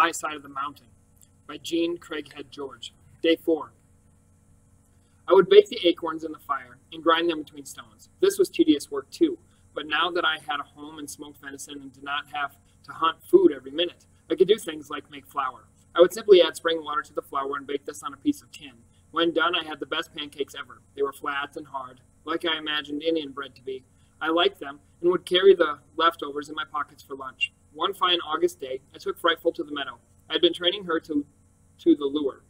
My Side of the Mountain by Jean Craighead George. Day 4. I would bake the acorns in the fire and grind them between stones. This was tedious work too, but now that I had a home and smoked venison and did not have to hunt food every minute, I could do things like make flour. I would simply add spring water to the flour and bake this on a piece of tin. When done, I had the best pancakes ever. They were flat and hard, like I imagined Indian bread to be. I liked them and would carry the leftovers in my pockets for lunch. One fine August day, I took Frightful to the meadow. I had been training her to the lure.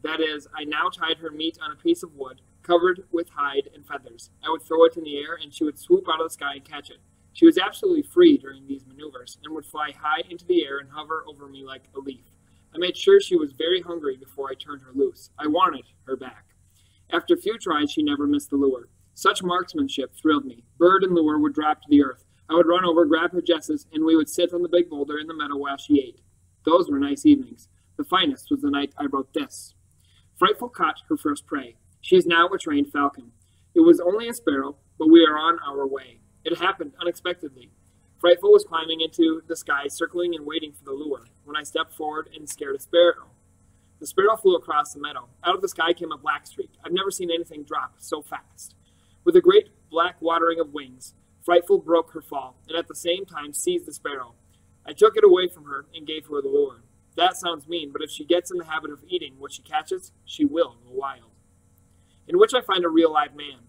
That is, I now tied her meat on a piece of wood, covered with hide and feathers. I would throw it in the air, and she would swoop out of the sky and catch it. She was absolutely free during these maneuvers, and would fly high into the air and hover over me like a leaf. I made sure she was very hungry before I turned her loose. I wanted her back. After a few tries, she never missed the lure. Such marksmanship thrilled me. Bird and lure would drop to the earth. I would run over, grab her jesses, and we would sit on the big boulder in the meadow while she ate. Those were nice evenings. The finest was the night I wrote this. Frightful caught her first prey. She is now a trained falcon. It was only a sparrow, but we are on our way. It happened unexpectedly. Frightful was climbing into the sky, circling and waiting for the lure, when I stepped forward and scared a sparrow. The sparrow flew across the meadow. Out of the sky came a black streak. I've never seen anything drop so fast. With a great black watering of wings, Frightful broke her fall, and at the same time seized the sparrow. I took it away from her and gave her the lure. That sounds mean, but if she gets in the habit of eating what she catches, she will go wild. In which I find a real live man.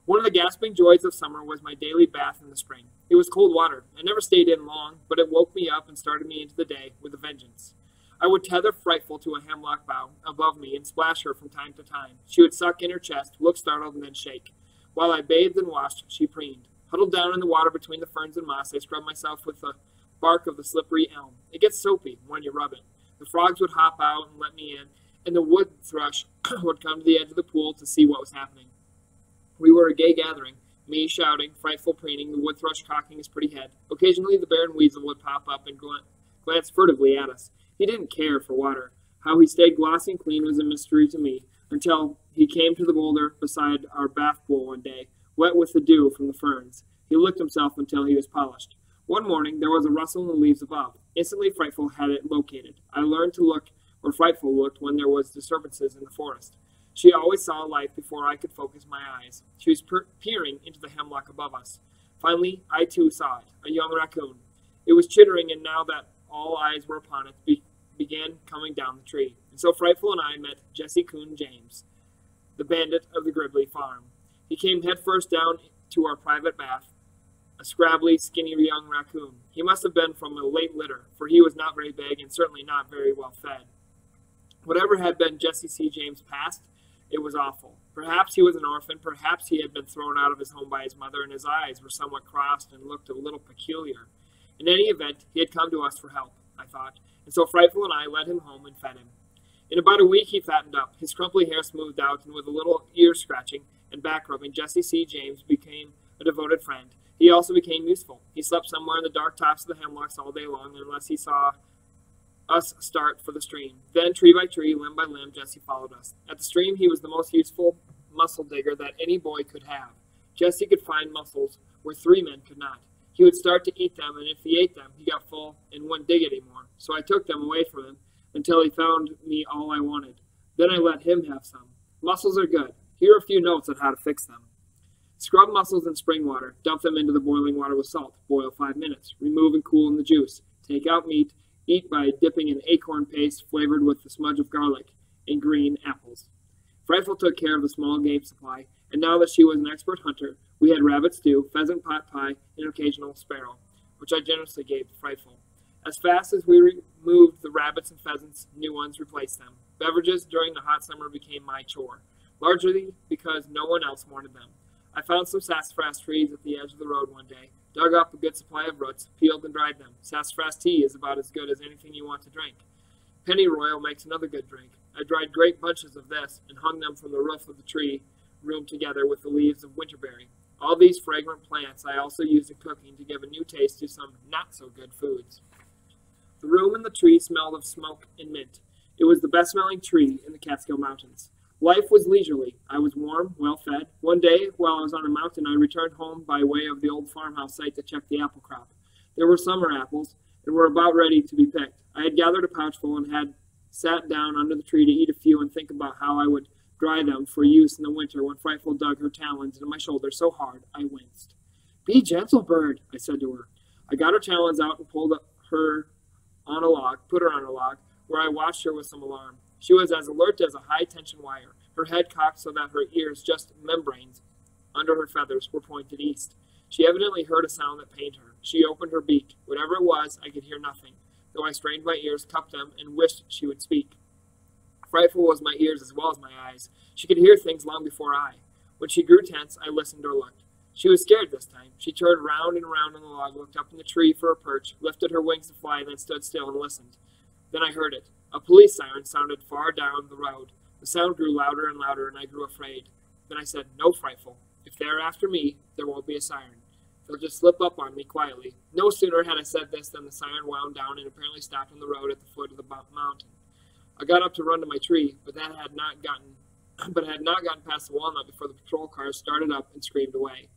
One of the gasping joys of summer was my daily bath in the spring. It was cold water. I never stayed in long, but it woke me up and started me into the day with a vengeance. I would tether Frightful to a hemlock bough above me and splash her from time to time. She would suck in her chest, look startled, and then shake. While I bathed and washed, she preened. Huddled down in the water between the ferns and moss, I scrubbed myself with the bark of the slippery elm. It gets soapy when you rub it. The frogs would hop out and let me in, and the wood thrush would come to the edge of the pool to see what was happening. We were a gay gathering, me shouting, Frightful preening, the wood thrush cocking his pretty head. Occasionally the bear and weasel would pop up and glance furtively at us. He didn't care for water. How he stayed glossy and clean was a mystery to me, until he came to the boulder beside our bath pool one day, wet with the dew from the ferns. He licked himself until he was polished. One morning there was a rustle in the leaves above. Instantly Frightful had it located. I learned to look where Frightful looked when there was disturbances in the forest. She always saw life before I could focus my eyes. She was peering into the hemlock above us. Finally, I too saw it, a young raccoon. It was chittering, and now that all eyes were upon it, began coming down the tree. And so Frightful and I met Jesse Coon James, the bandit of the Gribley farm. He came headfirst down to our private bath, a scrabbly, skinny young raccoon. He must have been from a late litter, for he was not very big and certainly not very well fed. Whatever had been Jesse C. James' past, it was awful. Perhaps he was an orphan, perhaps he had been thrown out of his home by his mother, and his eyes were somewhat crossed and looked a little peculiar. In any event, he had come to us for help, I thought, and so Frightful and I led him home and fed him. In about a week he fattened up, his crumply hair smoothed out, and with a little ear-scratching and back-rubbing, Jesse C. James became a devoted friend. He also became useful. He slept somewhere in the dark tops of the hemlocks all day long, unless he saw us start for the stream. Then, tree by tree, limb by limb, Jesse followed us. At the stream, he was the most useful mussel digger that any boy could have. Jesse could find mussels where 3 men could not. He would start to eat them, and if he ate them, he got full and wouldn't dig anymore. So I took them away from him until he found me all I wanted. Then I let him have some. Mussels are good. Here are a few notes on how to fix them. Scrub mussels in spring water. Dump them into the boiling water with salt. Boil 5 minutes. Remove and cool in the juice. Take out meat. Eat by dipping in acorn paste flavored with the smudge of garlic and green apples. Frightful took care of the small game supply, and now that she was an expert hunter, we had rabbit stew, pheasant pot pie, and an occasional sparrow, which I generously gave to Frightful. As fast as we removed the rabbits and pheasants, new ones replaced them. Beverages during the hot summer became my chore, largely because no one else wanted them. I found some sassafras trees at the edge of the road one day, dug up a good supply of roots, peeled and dried them. Sassafras tea is about as good as anything you want to drink. Pennyroyal makes another good drink. I dried great bunches of this and hung them from the roof of the tree room together with the leaves of winterberry. All these fragrant plants I also used in cooking to give a new taste to some not-so-good foods. The room and the tree smelled of smoke and mint. It was the best-smelling tree in the Catskill Mountains. Life was leisurely. I was warm, well-fed. One day, while I was on a mountain, I returned home by way of the old farmhouse site to check the apple crop. There were summer apples, and were about ready to be picked. I had gathered a pouchful and had sat down under the tree to eat a few and think about how I would dry them for use in the winter when Frightful dug her talons into my shoulder so hard I winced. "Be gentle, bird," I said to her. I got her talons out and pulled her on a log, put her on a log, where I watched her with some alarm. She was as alert as a high-tension wire, her head cocked so that her ears, just membranes under her feathers, were pointed east. She evidently heard a sound that pained her. She opened her beak. Whatever it was, I could hear nothing, though I strained my ears, cupped them, and wished she would speak. Frightful was my ears as well as my eyes. She could hear things long before I. When she grew tense, I listened or looked. She was scared this time. She turned round and round on the log, looked up in the tree for a perch, lifted her wings to fly, and then stood still and listened. Then I heard it. A police siren sounded far down the road. The sound grew louder and louder, and I grew afraid. Then I said, "No, Frightful. If they're after me, there won't be a siren. They'll just slip up on me quietly." No sooner had I said this than the siren wound down and apparently stopped on the road at the foot of the mountain. I got up to run to my tree, but I had not gotten past the walnut before the patrol cars started up and screamed away.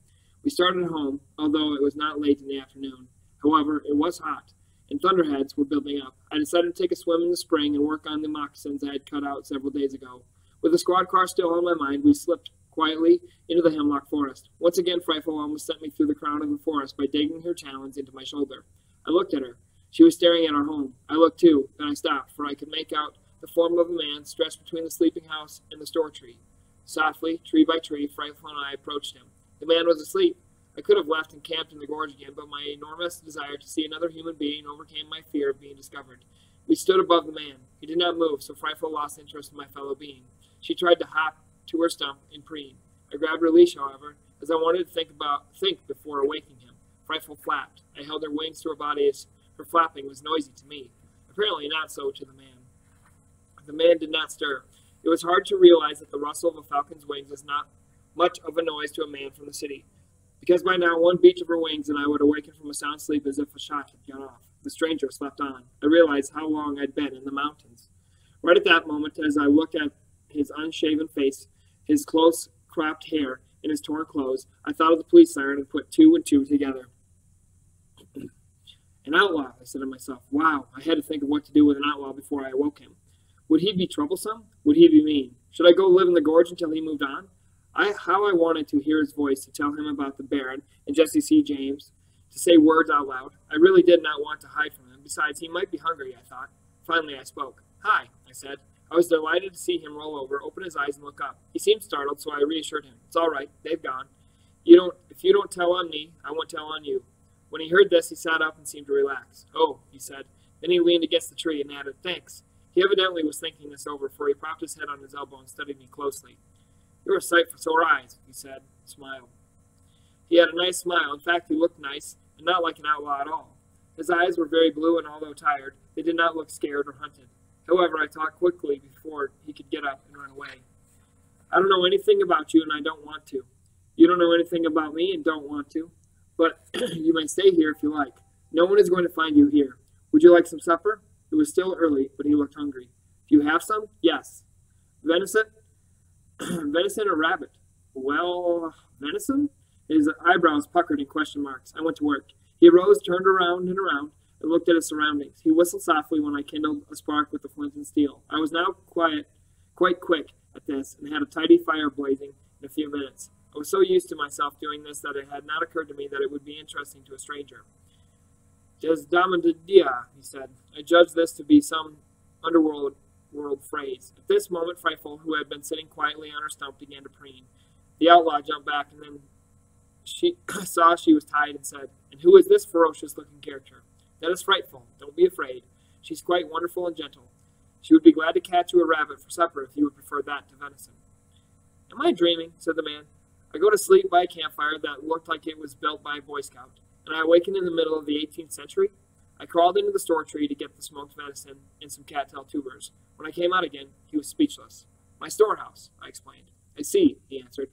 We started home, although it was not late in the afternoon. However, it was hot, and thunderheads were building up. I decided to take a swim in the spring and work on the moccasins I had cut out several days ago. With the squad car still on my mind, we slipped quietly into the hemlock forest. Once again, Frightful almost sent me through the crown of the forest by digging her talons into my shoulder. I looked at her. She was staring at our home. I looked too, then I stopped, for I could make out the form of a man stretched between the sleeping house and the store tree. Softly, tree by tree, Frightful and I approached him. The man was asleep. I could have left and camped in the gorge again, but my enormous desire to see another human being overcame my fear of being discovered. We stood above the man. He did not move, so Frightful lost interest in my fellow being. She tried to hop to her stump and preen. I grabbed her leash, however, as I wanted to think before awaking him. Frightful flapped. I held her wings to her body as her flapping was noisy to me. Apparently not so to the man. The man did not stir. It was hard to realize that the rustle of a falcon's wings is not much of a noise to a man from the city, because by now one beat of her wings and I would awaken from a sound sleep as if a shot had gone off. The stranger slept on. I realized how long I'd been in the mountains. Right at that moment, as I looked at his unshaven face, his close-cropped hair, and his torn clothes, I thought of the police siren and put two and two together. An outlaw, I said to myself. Wow, I had to think of what to do with an outlaw before I awoke him. Would he be troublesome? Would he be mean? Should I go live in the gorge until he moved on? How I wanted to hear his voice, to tell him about the Baron and Jesse C. James, to say words out loud. I really did not want to hide from him. Besides, he might be hungry, I thought. Finally, I spoke. "Hi," I said. I was delighted to see him roll over, open his eyes, and look up. He seemed startled, so I reassured him. "It's all right. They've gone. If you don't tell on me, I won't tell on you." When he heard this, he sat up and seemed to relax. "Oh," he said. Then he leaned against the tree and added, "Thanks." He evidently was thinking this over, for he propped his head on his elbow and studied me closely. "You're a sight for sore eyes," he said, and smiled. He had a nice smile. In fact, he looked nice, and not like an outlaw at all. His eyes were very blue, and although tired, they did not look scared or hunted. However, I talked quickly before he could get up and run away. "I don't know anything about you, and I don't want to. You don't know anything about me and don't want to. But you may stay here if you like. No one is going to find you here. Would you like some supper?" It was still early, but he looked hungry. "Do you have some?" "Yes." "Venison?" "Venison or rabbit?" "Well, venison?" His eyebrows puckered in question marks. I went to work. He arose, turned around and around, and looked at his surroundings. He whistled softly when I kindled a spark with the flint and steel. I was now quite quick at this, and had a tidy fire blazing in a few minutes. I was so used to myself doing this that it had not occurred to me that it would be interesting to a stranger. "Des dames de dia," he said. I judged this to be some underworld phrase. At this moment, Frightful, who had been sitting quietly on her stump, began to preen. The outlaw jumped back, and then she saw she was tied and said, "And who is this ferocious-looking character?" "That is Frightful. Don't be afraid. She's quite wonderful and gentle. She would be glad to catch you a rabbit for supper if you would prefer that to venison." "Am I dreaming?" said the man. "I go to sleep by a campfire that looked like it was built by a Boy Scout, and I awakened in the middle of the 18th century. I crawled into the store tree to get the smoked venison and some cattail tubers. When I came out again, he was speechless. "My storehouse," I explained. "I see," he answered.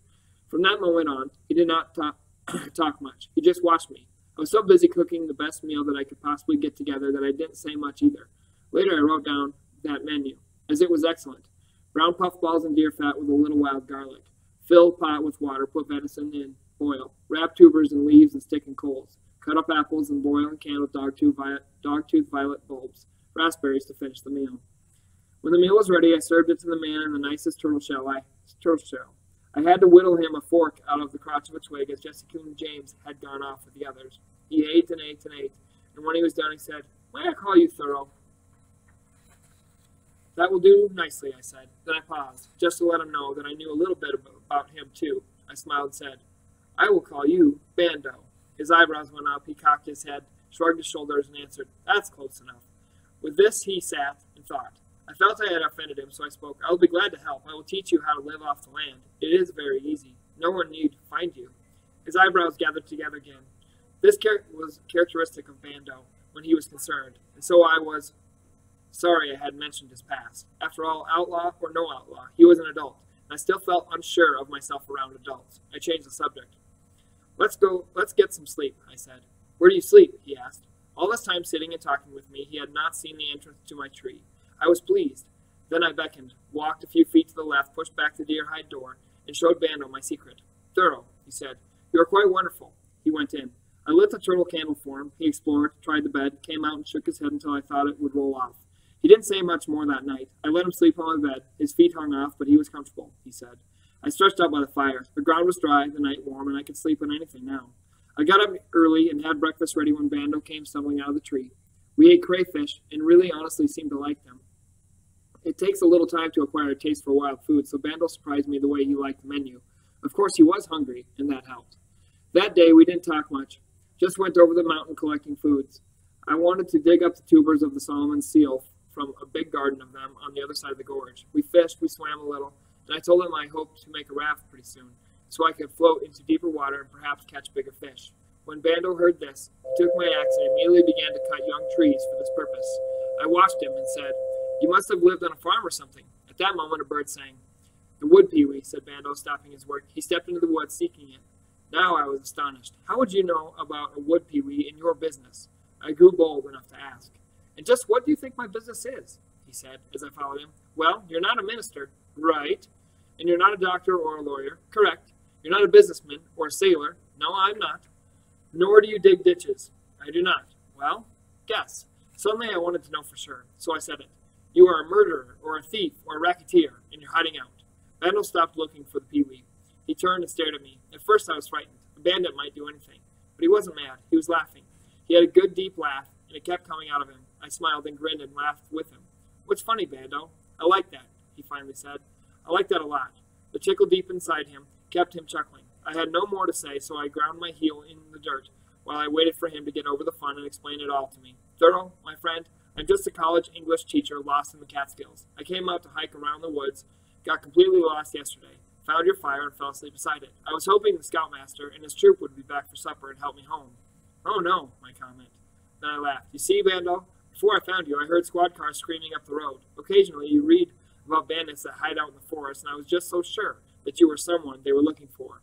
From that moment on, he did not talk much. He just watched me. I was so busy cooking the best meal that I could possibly get together that I didn't say much either. Later, I wrote down that menu, as it was excellent. Brown puffballs and deer fat with a little wild garlic. Fill pot with water, put venison in, boil. Wrap tubers in leaves and stick in coals. cut up apples, and boil and can with dogtooth violet bulbs, raspberries to finish the meal. When the meal was ready, I served it to the man in the nicest turtle shell. I had to whittle him a fork out of the crotch of a twig, as Jesse Coon James had gone off with the others. He ate and ate and ate, and when he was done, he said, "May I call you Thorough?" "That will do nicely," I said. Then I paused, just to let him know that I knew a little bit about him, too. I smiled and said, "I will call you Bando." His eyebrows went up, he cocked his head, shrugged his shoulders, and answered, "That's close enough." With this, he sat and thought. I felt I had offended him, so I spoke. "I will be glad to help. I will teach you how to live off the land. It is very easy. No one need find you." His eyebrows gathered together again. This was characteristic of Bando when he was concerned, and so I was sorry I had mentioned his past. After all, outlaw or no outlaw, he was an adult, and I still felt unsure of myself around adults. I changed the subject. Let's get some sleep," I said. "Where do you sleep?" he asked. All this time sitting and talking with me, he had not seen the entrance to my tree. I was pleased. Then I beckoned, walked a few feet to the left, pushed back the deer-hide door, and showed Bando my secret. "Thorough," he said, "you are quite wonderful." He went in. I lit the turtle candle for him. He explored, tried the bed, came out and shook his head until I thought it would roll off. He didn't say much more that night. I let him sleep on my bed. His feet hung off, but he was comfortable, he said. I stretched out by the fire. The ground was dry, the night warm, and I could sleep on anything now. I got up early and had breakfast ready when Bando came stumbling out of the tree. We ate crayfish, and really honestly seemed to like them. It takes a little time to acquire a taste for wild food, so Bando surprised me the way he liked the menu. Of course, he was hungry, and that helped. That day, we didn't talk much. Just went over the mountain collecting foods. I wanted to dig up the tubers of the Solomon seal from a big garden of them on the other side of the gorge. We fished, we swam a little, and I told him I hoped to make a raft pretty soon, so I could float into deeper water and perhaps catch bigger fish. When Bando heard this, he took my axe and immediately began to cut young trees for this purpose. I watched him and said, "You must have lived on a farm or something." At that moment, a bird sang. "The wood pewee," said Bando, stopping his work. He stepped into the woods, seeking it. Now I was astonished. "How would you know about a wood pewee in your business?" I grew bold enough to ask. "And just what do you think my business is?" he said, as I followed him. "Well, you're not a minister." "Right. And you're not a doctor or a lawyer." "Correct. You're not a businessman or a sailor." "No, I'm not." "Nor do you dig ditches." "I do not." "Well, guess." Suddenly I wanted to know for sure, so I said it. "You are a murderer, or a thief, or a racketeer, and you're hiding out." Bando stopped looking for the pewee. He turned and stared at me. At first I was frightened. A bandit might do anything. But he wasn't mad. He was laughing. He had a good, deep laugh, and it kept coming out of him. I smiled and grinned and laughed with him. "What's funny, Bando?" "I like that," he finally said. "I like that a lot." The tickle deep inside him kept him chuckling. I had no more to say, so I ground my heel in the dirt while I waited for him to get over the fun and explain it all to me. "Thorough, my friend, I'm just a college English teacher lost in the Catskills. I came out to hike around the woods, got completely lost yesterday, found your fire, and fell asleep beside it. I was hoping the scoutmaster and his troop would be back for supper and help me home." "Oh, no," my comment. Then I laughed. "You see, Bando, before I found you, I heard squad cars screaming up the road. Occasionally, you read about bandits that hide out in the forest, and I was just so sure that you were someone they were looking for."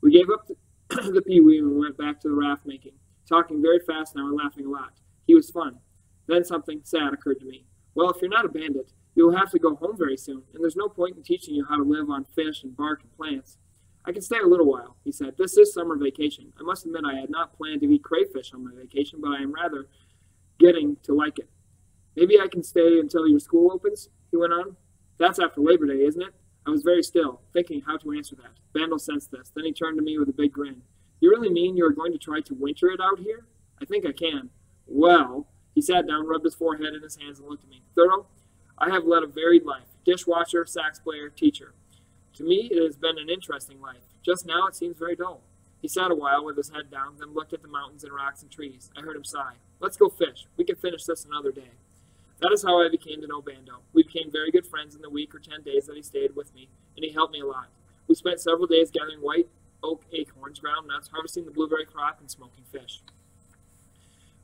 We gave up the pewee and went back to the raft making, talking very fast now and laughing a lot. He was fun. Then something sad occurred to me. "Well, if you're not a bandit, you will have to go home very soon, and there's no point in teaching you how to live on fish and bark and plants." "I can stay a little while," he said. "This is summer vacation. I must admit I had not planned to eat crayfish on my vacation, but I am rather getting to like it." "Maybe I can stay until your school opens?" he went on. "That's after Labor Day, isn't it?" I was very still, thinking how to answer that. Bando sensed this. Then he turned to me with a big grin. "You really mean you are going to try to winter it out here?" "I think I can." "Well," he sat down, rubbed his forehead in his hands, and looked at me. "Thorough, I have led a varied life. Dishwasher, sax player, teacher. To me, it has been an interesting life. Just now, it seems very dull." He sat a while with his head down, then looked at the mountains and rocks and trees. I heard him sigh. "Let's go fish. We can finish this another day." That is how I became to know Bando. We became very good friends in the week or 10 days that he stayed with me, and he helped me a lot. We spent several days gathering white oak acorns, ground nuts, harvesting the blueberry crop, and smoking fish.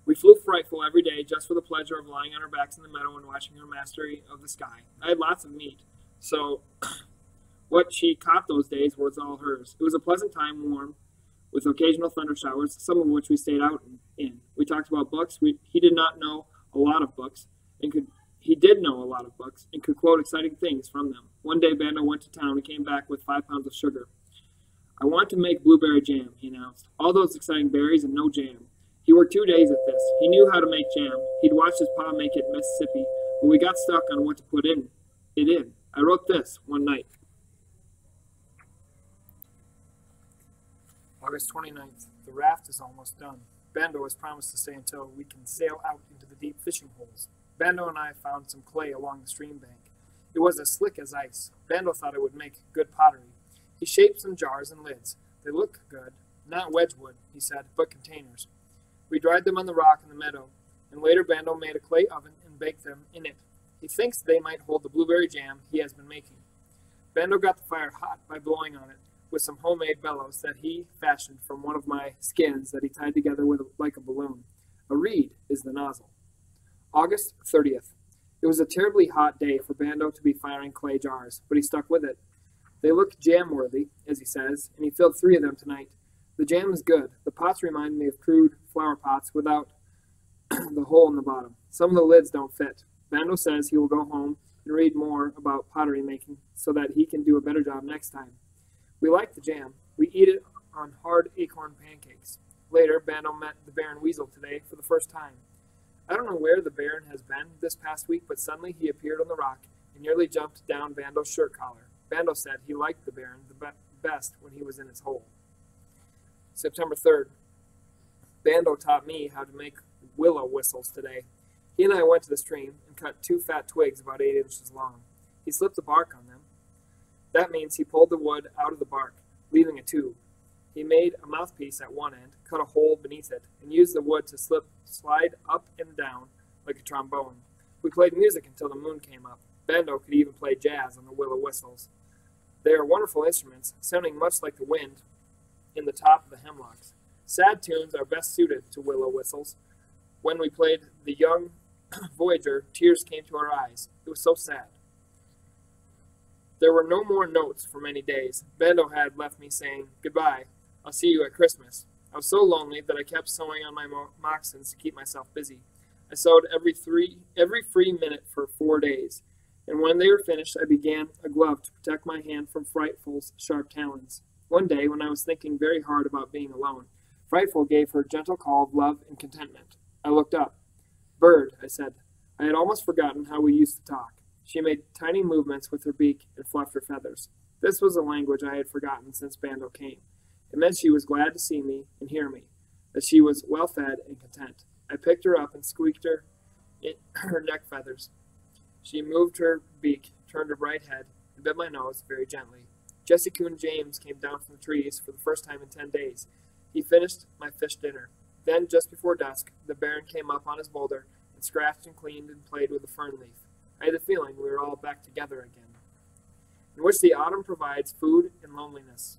We flew frightful every day just for the pleasure of lying on our backs in the meadow and watching her mastery of the sky. I had lots of meat, so what she caught those days was all hers. It was a pleasant time, warm, with occasional thunder showers, some of which we stayed out in. We talked about books. He did not know a lot of books, he did know a lot of books, and could quote exciting things from them. One day, Bando went to town and came back with 5 pounds of sugar. "I want to make blueberry jam," he announced. "All those exciting berries and no jam. He worked 2 days at this. He knew how to make jam. He'd watched his pa make it in Mississippi, but we got stuck on what to put it in. I wrote this one night. August 29th. The raft is almost done. Bando has promised to stay until we can sail out into the deep fishing holes. Bando and I found some clay along the stream bank. It was as slick as ice. Bando thought it would make good pottery. He shaped some jars and lids. They look good. Not wedgewood, he said, but containers. We dried them on the rock in the meadow, and later Bando made a clay oven and baked them in it. He thinks they might hold the blueberry jam he has been making. Bando got the fire hot by blowing on it with some homemade bellows that he fashioned from one of my skins that he tied together like a balloon. A reed is the nozzle. August 30th. It was a terribly hot day for Bando to be firing clay jars, but he stuck with it. They look jam-worthy, as he says, and he filled 3 of them tonight. The jam is good. The pots remind me of crude flower pots without the hole in the bottom. Some of the lids don't fit. Bando says he will go home and read more about pottery making so that he can do a better job next time. We like the jam. We eat it on hard acorn pancakes. Later, Bando met the Baron Weasel today for the first time. I don't know where the Baron has been this past week, but suddenly he appeared on the rock and nearly jumped down Bando's shirt collar. Bando said he liked the Baron the best when he was in his hole. September 3rd. Bando taught me how to make willow whistles today. He and I went to the stream and cut 2 fat twigs about 8 inches long. He slipped the bark on them. That means he pulled the wood out of the bark, leaving a tube. He made a mouthpiece at one end, cut a hole beneath it, and used the wood to slide up and down like a trombone. We played music until the moon came up. Bando could even play jazz on the willow whistles. They are wonderful instruments, sounding much like the wind in the top of the hemlocks. Sad tunes are best suited to willow whistles. When we played The Young Voyager, tears came to our eyes. It was so sad. There were no more notes for many days. Bando had left me saying, "Goodbye, I'll see you at Christmas." I was so lonely that I kept sewing on my moccasins to keep myself busy. I sewed every free minute for 4 days, and when they were finished, I began a glove to protect my hand from Frightful's sharp talons. One day, when I was thinking very hard about being alone, Frightful gave her gentle call of love and contentment. I looked up. "Bird," I said. I had almost forgotten how we used to talk. She made tiny movements with her beak and fluffed her feathers. This was a language I had forgotten since Bando came. It meant she was glad to see me and hear me, that she was well-fed and content. I picked her up and squeaked her neck feathers. She moved her beak, turned her bright head, and bit my nose very gently. Jesse Coon James came down from the trees for the first time in 10 days. He finished my fish dinner. Then, just before dusk, the Baron came up on his boulder and scratched and cleaned and played with a fern leaf. I had the feeling we were all back together again, in which the autumn provides food and loneliness.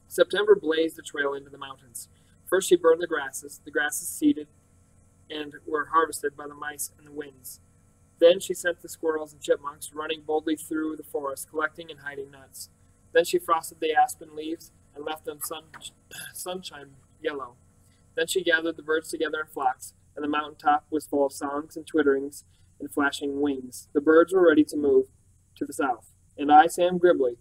September blazed the trail into the mountains. First she burned the grasses seeded and were harvested by the mice and the winds. Then she sent the squirrels and chipmunks running boldly through the forest, collecting and hiding nuts. Then she frosted the aspen leaves and left them sunshine yellow. Then she gathered the birds together in flocks, and the mountain top was full of songs and twitterings and flashing wings. The birds were ready to move to the south, and I, Sam Gribley,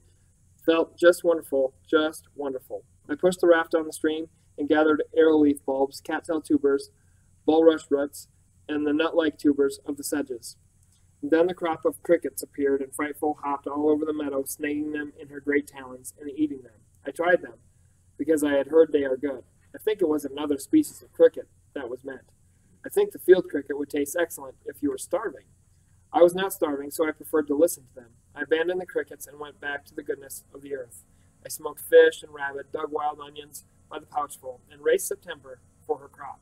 felt just wonderful, just wonderful. I pushed the raft down the stream and gathered arrowleaf bulbs, cattail tubers, bulrush roots, and the nut-like tubers of the sedges. And then the crop of crickets appeared, and Frightful hopped all over the meadow, snagging them in her great talons and eating them. I tried them, because I had heard they are good. I think it was another species of cricket that was meant. I think the field cricket would taste excellent if you were starving. I was not starving, so I preferred to listen to them. I abandoned the crickets and went back to the goodness of the earth. I smoked fish and rabbit, dug wild onions by the pouchful, and raced September for her crop.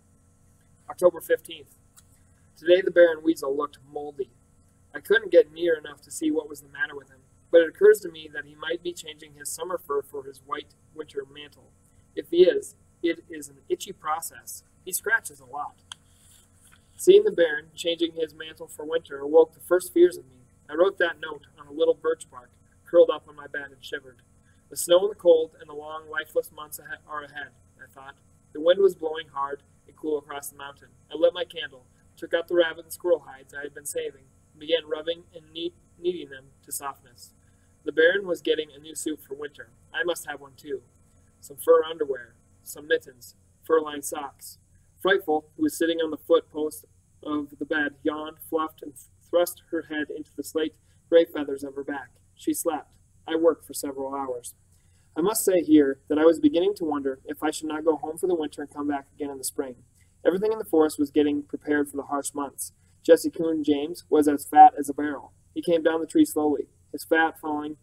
October 15th. Today the Baron Weasel looked moldy. I couldn't get near enough to see what was the matter with him, but it occurs to me that he might be changing his summer fur for his white winter mantle. If he is, it is an itchy process. He scratches a lot. Seeing the Baron changing his mantle for winter awoke the first fears of me. I wrote that note on a little birch bark, curled up on my bed and shivered. The snow and the cold and the long, lifeless months are ahead, I thought. The wind was blowing hard and cool across the mountain. I lit my candle, took out the rabbit and squirrel hides I had been saving, and began rubbing and kneading them to softness. The Baron was getting a new suit for winter. I must have one too. Some fur underwear, some mittens, fur-lined socks. Frightful, who was sitting on the foot post of the bed, yawned, fluffed, and thrust her head into the slate gray feathers of her back. She slept. I worked for several hours. I must say here that I was beginning to wonder if I should not go home for the winter and come back again in the spring. Everything in the forest was getting prepared for the harsh months. Jesse Coon James was as fat as a barrel. He came down the tree slowly, his fat falling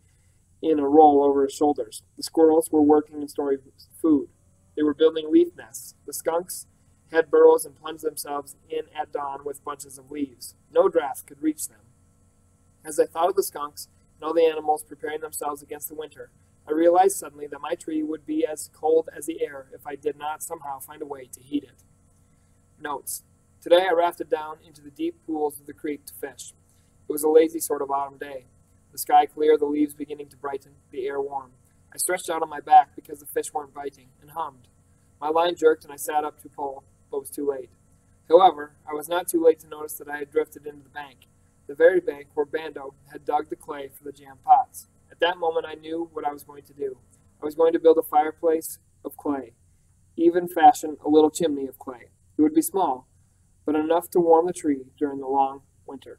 in a roll over his shoulders. The squirrels were working and storing food. They were building leaf nests. The skunks had burrows and plunged themselves in at dawn with bunches of leaves. No draught could reach them. As I thought of the skunks and all the animals preparing themselves against the winter, I realized suddenly that my tree would be as cold as the air if I did not somehow find a way to heat it. Notes. Today I rafted down into the deep pools of the creek to fish. It was a lazy sort of autumn day. The sky clear, the leaves beginning to brighten, the air warm. I stretched out on my back because the fish weren't biting, and hummed. My line jerked and I sat up to pull, but was too late. However, I was not too late to notice that I had drifted into the bank, the very bank where Bando had dug the clay for the jam pots. At that moment I knew what I was going to do. I was going to build a fireplace of clay, even fashion a little chimney of clay. It would be small, but enough to warm the tree during the long winter.